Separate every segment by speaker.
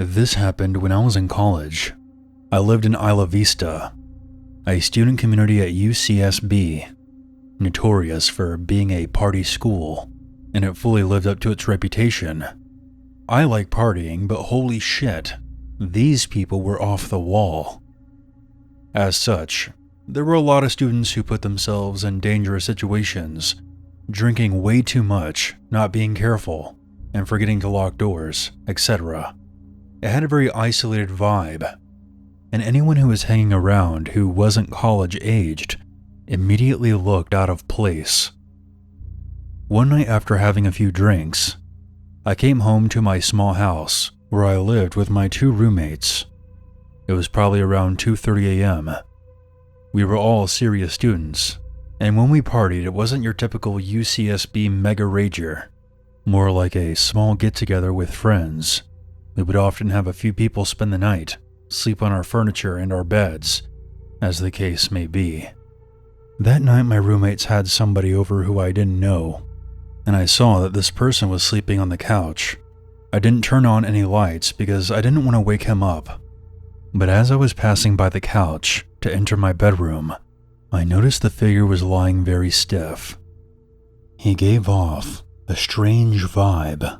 Speaker 1: This happened when I was in college. I lived in Isla Vista, a student community at UCSB, notorious for being a party school, and it fully lived up to its reputation. I like partying, but holy shit, these people were off the wall. As such, there were a lot of students who put themselves in dangerous situations, drinking way too much, not being careful, and forgetting to lock doors, etc. It had a very isolated vibe, and anyone who was hanging around who wasn't college-aged immediately looked out of place. One night after having a few drinks, I came home to my small house where I lived with my 2 roommates. It was probably around 2:30 a.m. We were all serious students, and when we partied, it wasn't your typical UCSB mega rager, more like a small get-together with friends. We would often have a few people spend the night, sleep on our furniture and our beds, as the case may be. That night my roommates had somebody over who I didn't know, and I saw that this person was sleeping on the couch. I didn't turn on any lights because I didn't want to wake him up. But as I was passing by the couch to enter my bedroom, I noticed the figure was lying very stiff. He gave off a strange vibe.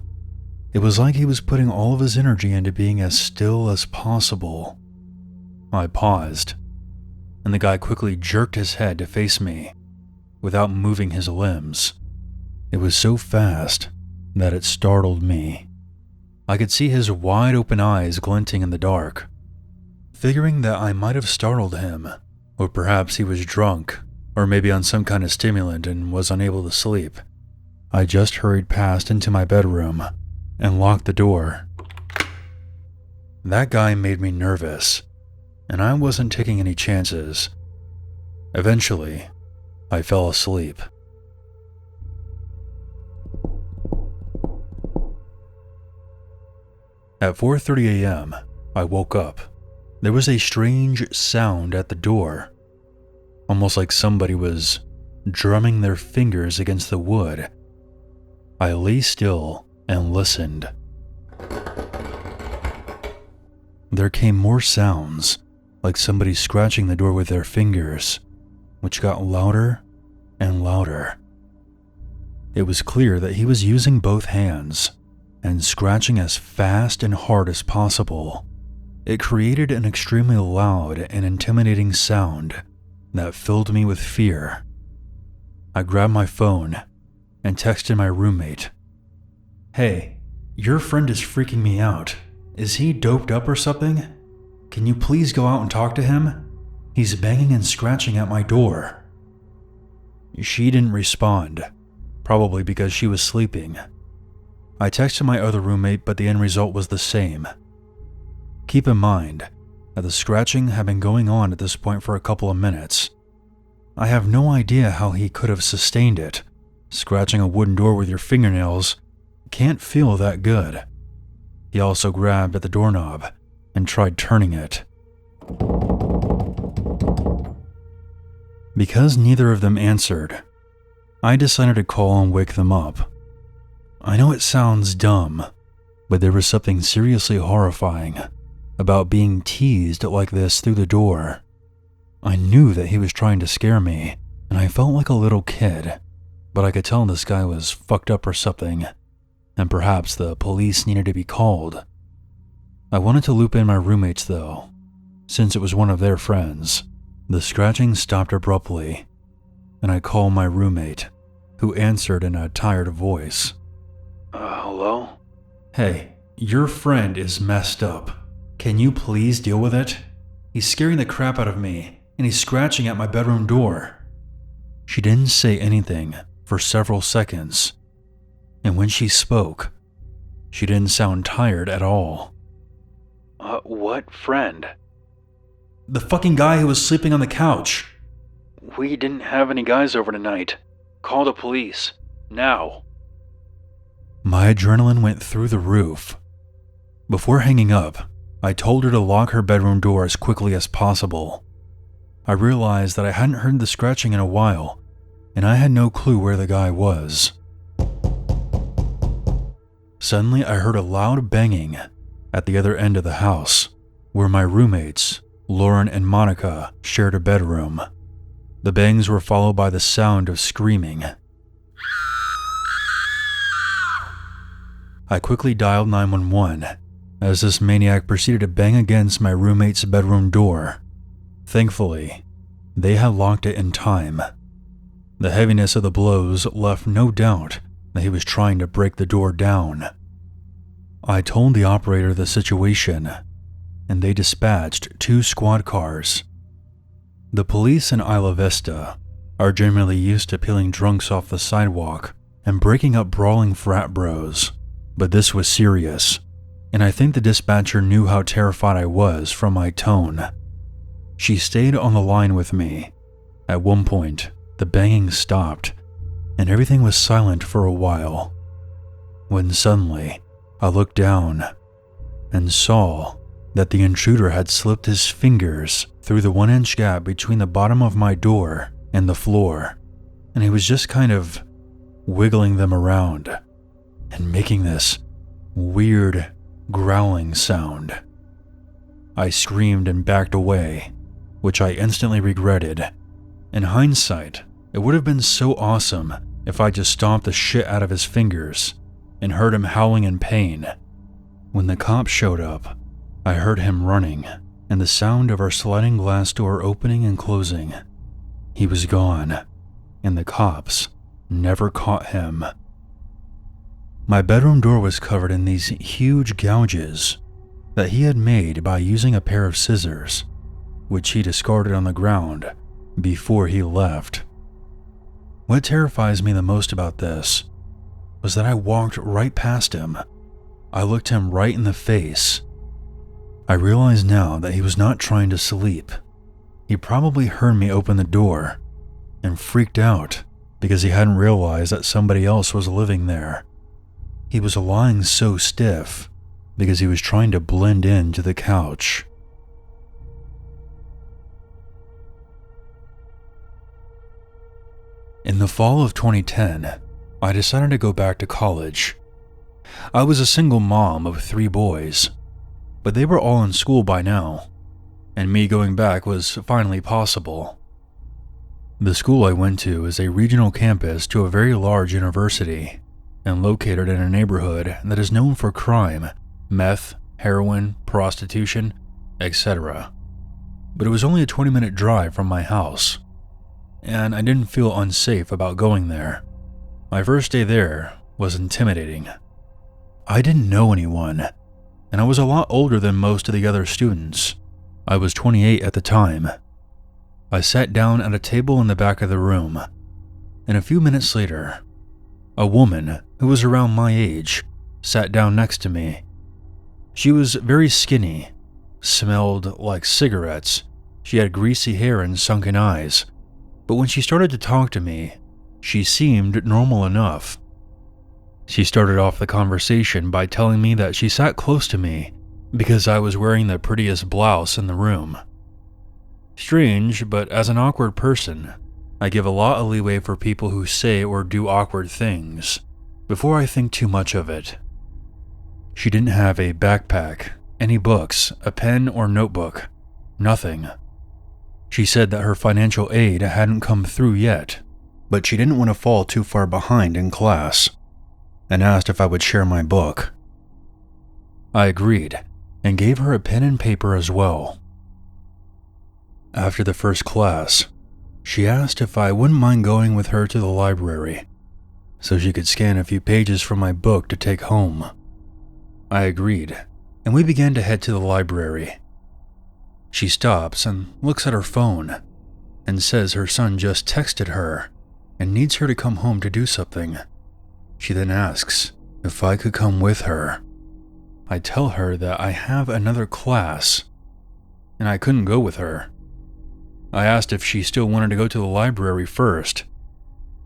Speaker 1: It was like he was putting all of his energy into being as still as possible. I paused, and the guy quickly jerked his head to face me, without moving his limbs. It was so fast that it startled me. I could see his wide open eyes glinting in the dark. Figuring that I might have startled him, or perhaps he was drunk, or maybe on some kind of stimulant and was unable to sleep, I just hurried past into my bedroom and locked the door. That guy made me nervous, and I wasn't taking any chances. Eventually, I fell asleep. At 4:30 a.m., I woke up. There was a strange sound at the door, almost like somebody was drumming their fingers against the wood. I lay still and listened. There came more sounds, like somebody scratching the door with their fingers, which got louder and louder. It was clear that he was using both hands and scratching as fast and hard as possible. It created an extremely loud and intimidating sound that filled me with fear. I grabbed my phone and texted my roommate, "Hey, your friend is freaking me out. Is he doped up or something? Can you please go out and talk to him? He's banging and scratching at my door." She didn't respond, probably because she was sleeping. I texted my other roommate, but the end result was the same. Keep in mind that the scratching had been going on at this point for a couple of minutes. I have no idea how he could have sustained it. Scratching a wooden door with your fingernails can't feel that good. He also grabbed at the doorknob and tried turning it. Because neither of them answered, I decided to call and wake them up. I know it sounds dumb, but there was something seriously horrifying about being teased like this through the door. I knew that he was trying to scare me, and I felt like a little kid, but I could tell this guy was fucked up or something, and perhaps the police needed to be called. I wanted to loop in my roommates though, since it was one of their friends. The scratching stopped abruptly, and I called my roommate, who answered in a tired voice. Hello? Hey, your friend is messed up. Can you please deal with it? He's scaring the crap out of me, and he's scratching at my bedroom door. She didn't say anything for several seconds, and when she spoke, she didn't sound tired at all. What friend? The fucking guy who was sleeping on the couch. We didn't have any guys over tonight. Call the police, now. My adrenaline went through the roof. Before hanging up, I told her to lock her bedroom door as quickly as possible. I realized that I hadn't heard the scratching in a while, and I had no clue where the guy was. Suddenly, I heard a loud banging, at the other end of the house, where my roommates, Lauren and Monica, shared a bedroom. The bangs were followed by the sound of screaming. I quickly dialed 911 as this maniac proceeded to bang against my roommate's bedroom door. Thankfully, they had locked it in time. The heaviness of the blows left no doubt that he was trying to break the door down. I told the operator the situation, and they dispatched 2 squad cars. The police in Isla Vista are generally used to peeling drunks off the sidewalk and breaking up brawling frat bros, but this was serious, and I think the dispatcher knew how terrified I was from my tone. She stayed on the line with me. At one point, the banging stopped, and everything was silent for a while, when suddenly I looked down and saw that the intruder had slipped his fingers through the 1-inch gap between the bottom of my door and the floor, and he was just kind of wiggling them around and making this weird growling sound. I screamed and backed away, which I instantly regretted. In hindsight, it would have been so awesome if I just stomped the shit out of his fingers and heard him howling in pain. When the cops showed up, I heard him running and the sound of our sliding glass door opening and closing. He was gone, and the cops never caught him. My bedroom door was covered in these huge gouges that he had made by using a pair of scissors, which he discarded on the ground before he left. What terrifies me the most about this was that I walked right past him. I looked him right in the face. I realize now that he was not trying to sleep. He probably heard me open the door and freaked out because he hadn't realized that somebody else was living there. He was lying so stiff because he was trying to blend into the couch. In the fall of 2010, I decided to go back to college. I was a single mom of 3 boys, but they were all in school by now, and me going back was finally possible. The school I went to is a regional campus to a very large university, and located in a neighborhood that is known for crime, meth, heroin, prostitution, etc. But it was only a 20-minute drive from my house, and I didn't feel unsafe about going there. My first day there was intimidating. I didn't know anyone, and I was a lot older than most of the other students. I was 28 at the time. I sat down at a table in the back of the room, and a few minutes later, a woman who was around my age sat down next to me. She was very skinny, smelled like cigarettes, she had greasy hair and sunken eyes, but when she started to talk to me, she seemed normal enough. She started off the conversation by telling me that she sat close to me because I was wearing the prettiest blouse in the room. Strange, but as an awkward person, I give a lot of leeway for people who say or do awkward things before I think too much of it. She didn't have a backpack, any books, a pen or notebook, nothing. She said that her financial aid hadn't come through yet, but she didn't want to fall too far behind in class, and asked if I would share my book. I agreed, and gave her a pen and paper as well. After the first class, she asked if I wouldn't mind going with her to the library, so she could scan a few pages from my book to take home. I agreed, and we began to head to the library. She stops and looks at her phone, and says her son just texted her and needs her to come home to do something. She then asks if I could come with her. I tell her that I have another class, and I couldn't go with her. I asked if she still wanted to go to the library first,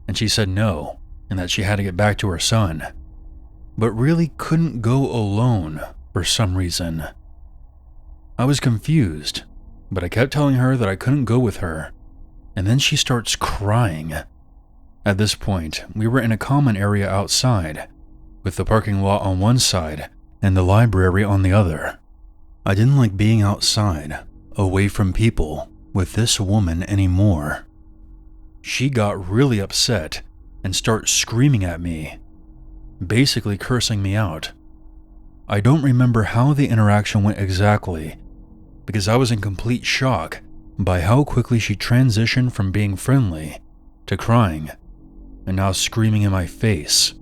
Speaker 1: and she said no, and that she had to get back to her son, but really couldn't go alone for some reason. I was confused, but I kept telling her that I couldn't go with her, and then she starts crying. At this point, we were in a common area outside, with the parking lot on one side and the library on the other. I didn't like being outside, away from people, with this woman anymore. She got really upset and started screaming at me, basically cursing me out. I don't remember how the interaction went exactly, because I was in complete shock by how quickly she transitioned from being friendly to crying, and now screaming in my face.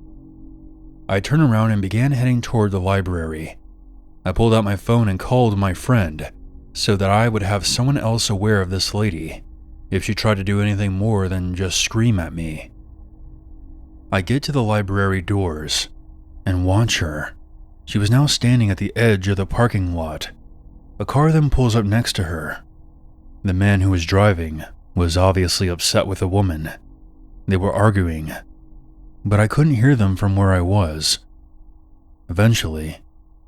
Speaker 1: I turned around and began heading toward the library. I pulled out my phone and called my friend so that I would have someone else aware of this lady if she tried to do anything more than just scream at me. I get to the library doors and watch her. She was now standing at the edge of the parking lot. A car then pulls up next to her. The man who was driving was obviously upset with the woman. They were arguing, but I couldn't hear them from where I was. Eventually,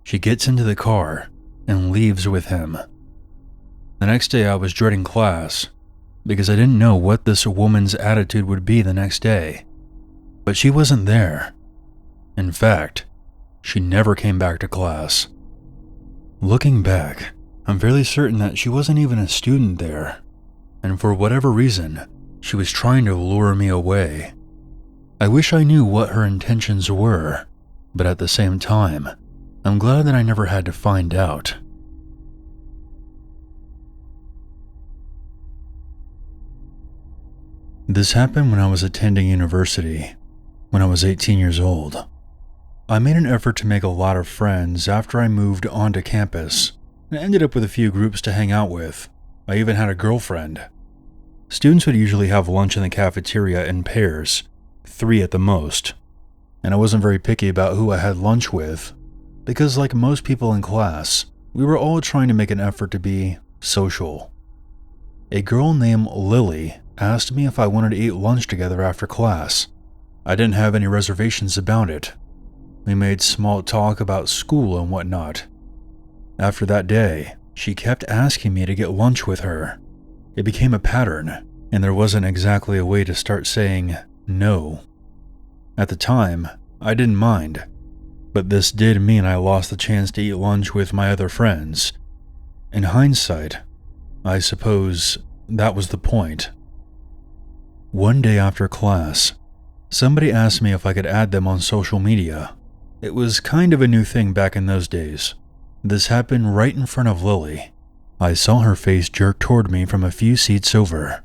Speaker 1: she gets into the car and leaves with him. The next day I was dreading class because I didn't know what this woman's attitude would be the next day. But she wasn't there. In fact, she never came back to class. Looking back, I'm fairly certain that she wasn't even a student there, and for whatever reason, she was trying to lure me away. I wish I knew what her intentions were, but at the same time, I'm glad that I never had to find out. This happened when I was attending university, when I was 18 years old. I made an effort to make a lot of friends after I moved onto campus, and ended up with a few groups to hang out with. I even had a girlfriend. Students would usually have lunch in the cafeteria in pairs, 3 at the most, and I wasn't very picky about who I had lunch with, because like most people in class, we were all trying to make an effort to be social. A girl named Lily asked me if I wanted to eat lunch together after class. I didn't have any reservations about it. We made small talk about school and whatnot. After that day, she kept asking me to get lunch with her. It became a pattern, and there wasn't exactly a way to start saying no. At the time, I didn't mind, but this did mean I lost the chance to eat lunch with my other friends. In hindsight, I suppose that was the point. One day after class, somebody asked me if I could add them on social media. It was kind of a new thing back in those days. This happened right in front of Lily. I saw her face jerk toward me from a few seats over.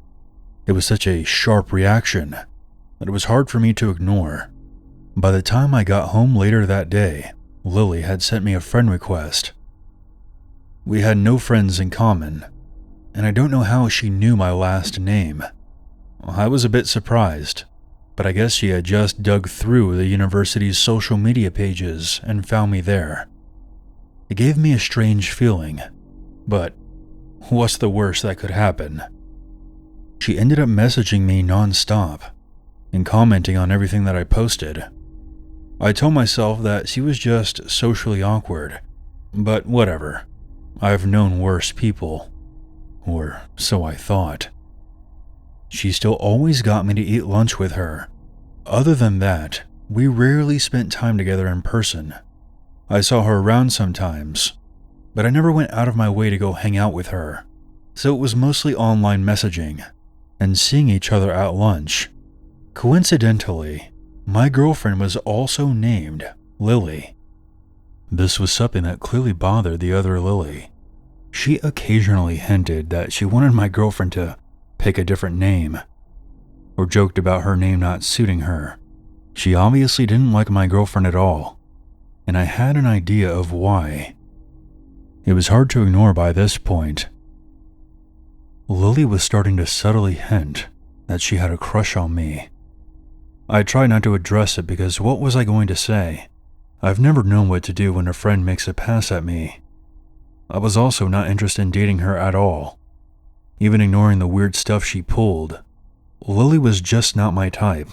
Speaker 1: It was such a sharp reaction that it was hard for me to ignore. By the time I got home later that day, Lily had sent me a friend request. We had no friends in common, and I don't know how she knew my last name. I was a bit surprised, but I guess she had just dug through the university's social media pages and found me there. It gave me a strange feeling, but what's the worst that could happen? She ended up messaging me non-stop and commenting on everything that I posted. I told myself that she was just socially awkward, but whatever. I've known worse people, or so I thought. She still always got me to eat lunch with her. Other than that, we rarely spent time together in person. I saw her around sometimes, but I never went out of my way to go hang out with her, so it was mostly online messaging and seeing each other at lunch. Coincidentally, my girlfriend was also named Lily. This was something that clearly bothered the other Lily. She occasionally hinted that she wanted my girlfriend to pick a different name, or joked about her name not suiting her. She obviously didn't like my girlfriend at all, and I had an idea of why. It was hard to ignore by this point. Lily was starting to subtly hint that she had a crush on me. I tried not to address it because what was I going to say? I've never known what to do when a friend makes a pass at me. I was also not interested in dating her at all. Even ignoring the weird stuff she pulled, Lily was just not my type.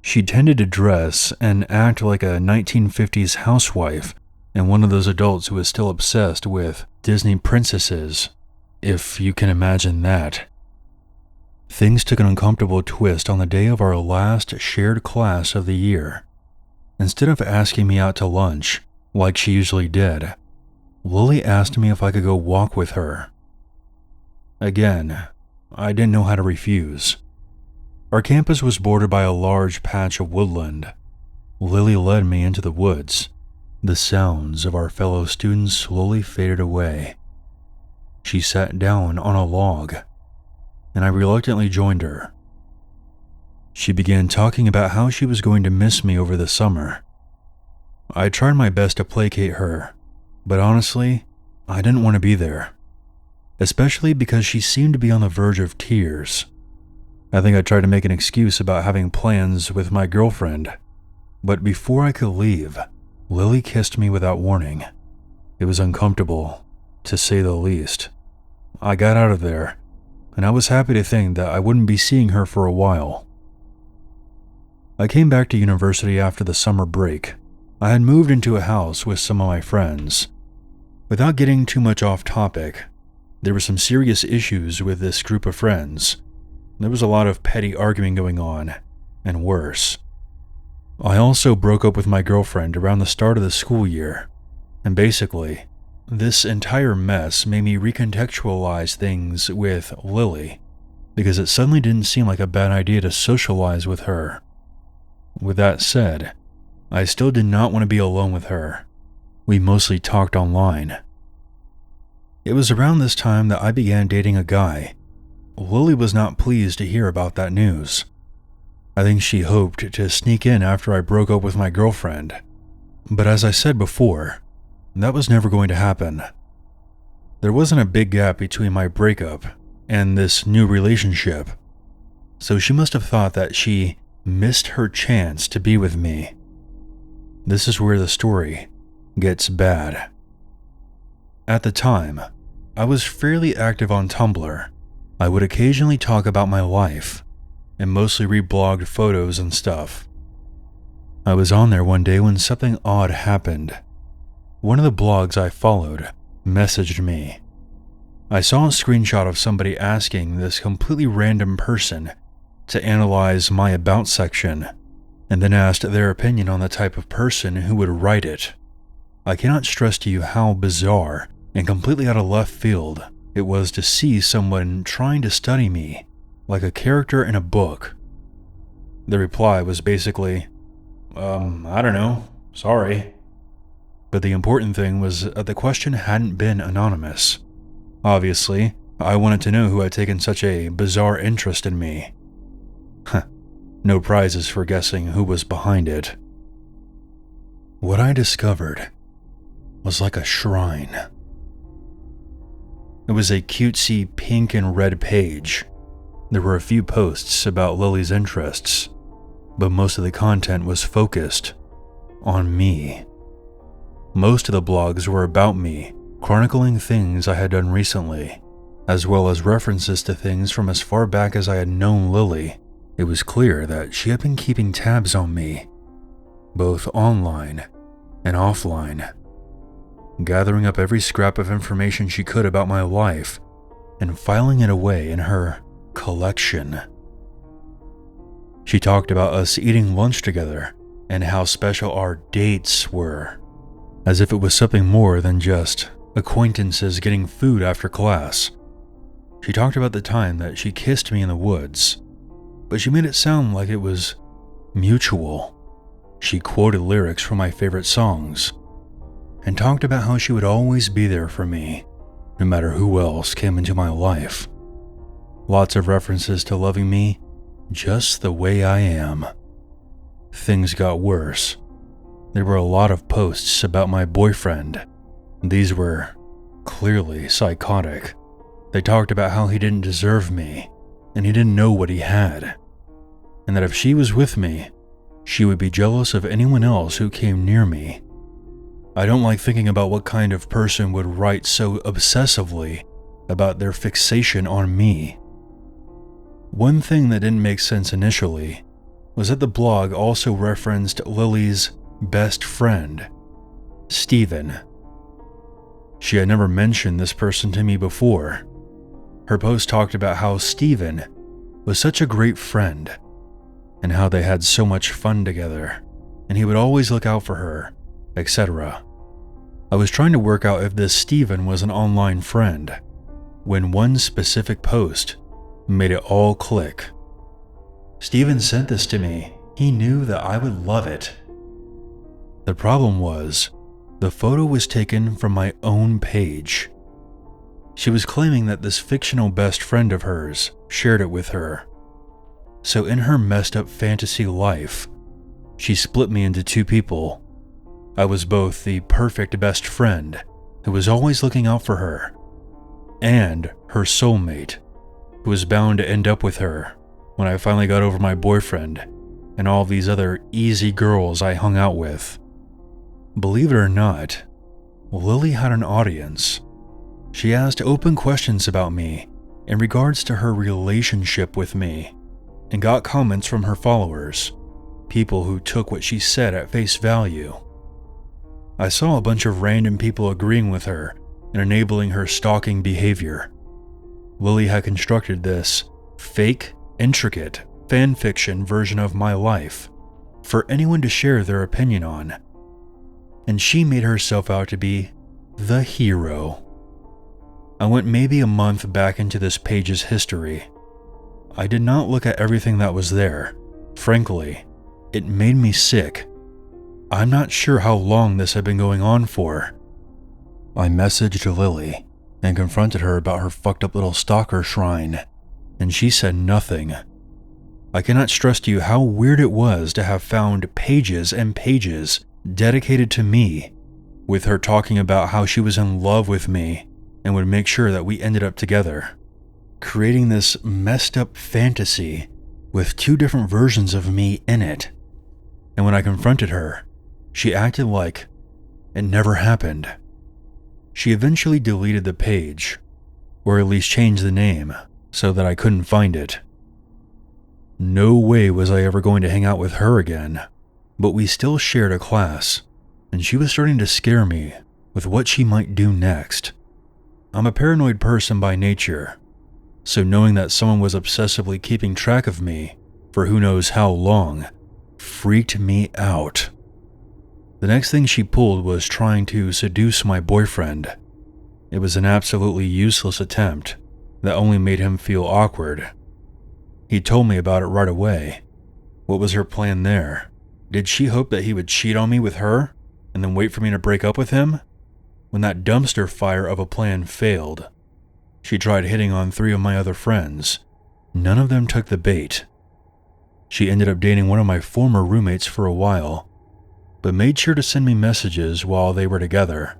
Speaker 1: She tended to dress and act like a 1950s housewife and one of those adults who is still obsessed with Disney princesses, if you can imagine that. Things took an uncomfortable twist on the day of our last shared class of the year. Instead of asking me out to lunch, Like she usually did, Lily asked me if I could go walk with her. Again, I didn't know how to refuse. Our campus was bordered by a large patch of woodland. Lily led me into the woods. The sounds of our fellow students slowly faded away. She sat down on a log, and I reluctantly joined her. She began talking about how she was going to miss me over the summer. I tried my best to placate her, but honestly, I didn't want to be there, especially because she seemed to be on the verge of tears. I think I tried to make an excuse about having plans with my girlfriend, but before I could leave, Lily kissed me without warning. It was uncomfortable, to say the least. I got out of there, and I was happy to think that I wouldn't be seeing her for a while. I came back to university after the summer break. I had moved into a house with some of my friends. Without getting too much off topic, there were some serious issues with this group of friends. There was a lot of petty arguing going on, and worse. I also broke up with my girlfriend around the start of the school year, and basically, this entire mess made me recontextualize things with Lily, because it suddenly didn't seem like a bad idea to socialize with her. With that said, I still did not want to be alone with her. We mostly talked online. It was around this time that I began dating a guy. Lily was not pleased to hear about that news. I think she hoped to sneak in after I broke up with my girlfriend. But as I said before, that was never going to happen. There wasn't a big gap between my breakup and this new relationship, so she must have thought that she missed her chance to be with me. This is where the story gets bad. At the time, I was fairly active on Tumblr. I would occasionally talk about my life, and mostly reblogged photos and stuff. I was on there one day when something odd happened. One of the blogs I followed messaged me. I saw a screenshot of somebody asking this completely random person to analyze my about section, and then asked their opinion on the type of person who would write it. I cannot stress to you how bizarre and completely out of left field it was to see someone trying to study me like a character in a book. The reply was basically, I don't know, sorry. But the important thing was that the question hadn't been anonymous. Obviously, I wanted to know who had taken such a bizarre interest in me. No prizes for guessing who was behind it. What I discovered was like a shrine. It was a cutesy pink and red page. There were a few posts about Lily's interests, but most of the content was focused on me. Most of the blogs were about me, chronicling things I had done recently, as well as references to things from as far back as I had known Lily. It was clear that she had been keeping tabs on me, both online and offline, gathering up every scrap of information she could about my life and filing it away in her collection. She talked about us eating lunch together and how special our dates were, as if it was something more than just acquaintances getting food after class. She talked about the time that she kissed me in the woods, but she made it sound like it was mutual. She quoted lyrics from my favorite songs and talked about how she would always be there for me, no matter who else came into my life. Lots of references to loving me just the way I am. Things got worse. There were a lot of posts about my boyfriend. These were clearly psychotic. They talked about how he didn't deserve me, and he didn't know what he had, and that if she was with me, she would be jealous of anyone else who came near me. I don't like thinking about what kind of person would write so obsessively about their fixation on me. One thing that didn't make sense initially was that the blog also referenced Lily's best friend, Steven. She had never mentioned this person to me before. Her post talked about how Steven was such a great friend and how they had so much fun together, and he would always look out for her, etc. I was trying to work out if this Steven was an online friend, when one specific post made it all click. Steven sent this to me. He knew that I would love it. The problem was, the photo was taken from my own page. She was claiming that this fictional best friend of hers shared it with her. So in her messed up fantasy life, she split me into two people. I was both the perfect best friend who was always looking out for her, and her soulmate who was bound to end up with her when I finally got over my boyfriend and all these other easy girls I hung out with. Believe it or not, Lily had an audience. She asked open questions about me in regards to her relationship with me, and got comments from her followers, people who took what she said at face value. I saw a bunch of random people agreeing with her and enabling her stalking behavior. Lily had constructed this fake, intricate fanfiction version of my life for anyone to share their opinion on, and she made herself out to be the hero. I went maybe a month back into this page's history. I did not look at everything that was there. Frankly, it made me sick. I'm not sure how long this had been going on for. I messaged Lily and confronted her about her fucked up little stalker shrine, and she said nothing. I cannot stress to you how weird it was to have found pages and pages dedicated to me, with her talking about how she was in love with me and would make sure that we ended up together, creating this messed up fantasy with two different versions of me in it. And when I confronted her, she acted like it never happened. She eventually deleted the page, or at least changed the name so that I couldn't find it. No way was I ever going to hang out with her again, but we still shared a class, and she was starting to scare me with what she might do next. I'm a paranoid person by nature, so knowing that someone was obsessively keeping track of me for who knows how long freaked me out. The next thing she pulled was trying to seduce my boyfriend. It was an absolutely useless attempt that only made him feel awkward. He told me about it right away. What was her plan there? Did she hope that he would cheat on me with her and then wait for me to break up with him? When that dumpster fire of a plan failed, she tried hitting on 3 of my other friends. None of them took the bait. She ended up dating one of my former roommates for a while, but made sure to send me messages while they were together,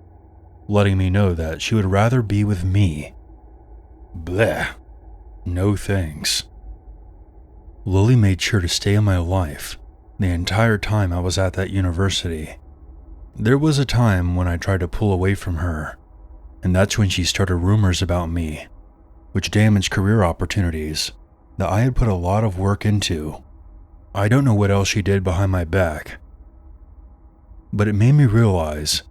Speaker 1: letting me know that she would rather be with me. Bleh. No thanks. Lily made sure to stay in my life the entire time I was at that university. There was a time when I tried to pull away from her, and that's when she started rumors about me, which damaged career opportunities that I had put a lot of work into. I don't know what else she did behind my back, but it made me realize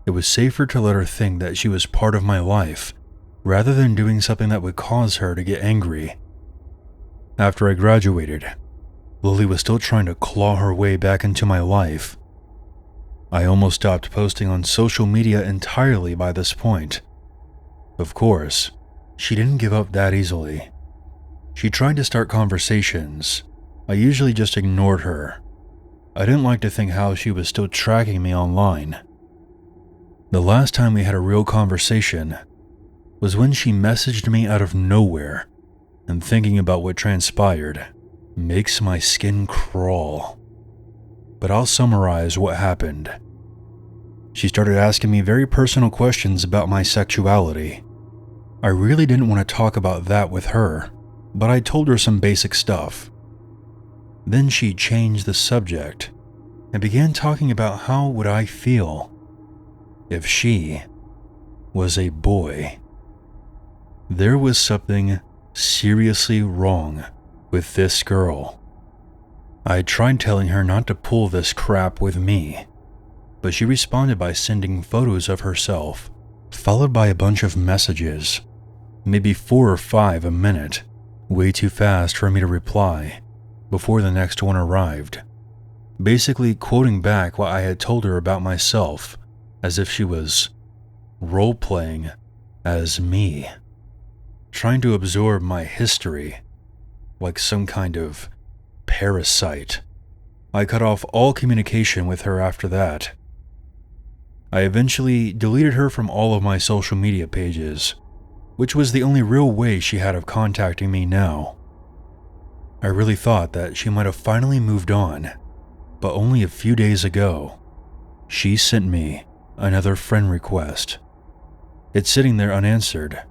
Speaker 1: it was safer to let her think that she was part of my life rather than doing something that would cause her to get angry. After I graduated, Lily was still trying to claw her way back into my life. I almost stopped posting on social media entirely by this point. Of course, she didn't give up that easily. She tried to start conversations. I usually just ignored her. I didn't like to think how she was still tracking me online. The last time we had a real conversation was when she messaged me out of nowhere, and thinking about what transpired makes my skin crawl. But I'll summarize what happened. She started asking me very personal questions about my sexuality. I really didn't want to talk about that with her, but I told her some basic stuff. Then she changed the subject and began talking about how would I feel if she was a boy. There was something seriously wrong with this girl. I tried telling her not to pull this crap with me, but she responded by sending photos of herself, followed by a bunch of messages, maybe 4 or 5 a minute, way too fast for me to reply before the next one arrived, basically quoting back what I had told her about myself as if she was role-playing as me, trying to absorb my history like some kind of parasite. I cut off all communication with her after that. I eventually deleted her from all of my social media pages, which was the only real way she had of contacting me now. I really thought that she might have finally moved on, but only a few days ago, she sent me another friend request. It's sitting there unanswered,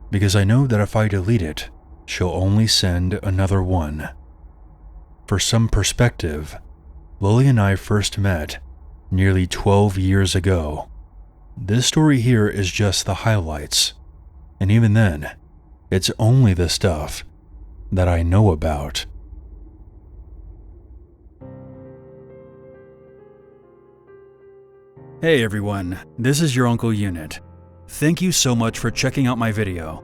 Speaker 1: because I know that if I delete it, she'll only send another one. For some perspective, Lily and I first met nearly 12 years ago. This story here is just the highlights, and even then, it's only the stuff that I know about. Hey everyone, this is your Uncle Unit. Thank you so much for checking out my video.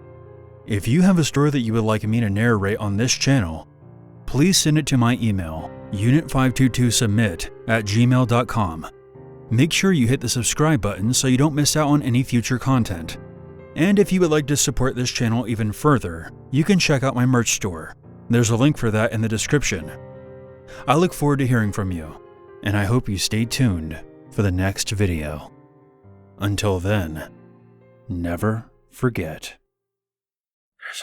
Speaker 1: If you have a story that you would like me to narrate on this channel, please send it to my email, unit522submit@gmail.com. Make sure you hit the subscribe button so you don't miss out on any future content. And if you would like to support this channel even further, you can check out my merch store. There's a link for that in the description. I look forward to hearing from you, and I hope you stay tuned for the next video. Until then, never forget, there's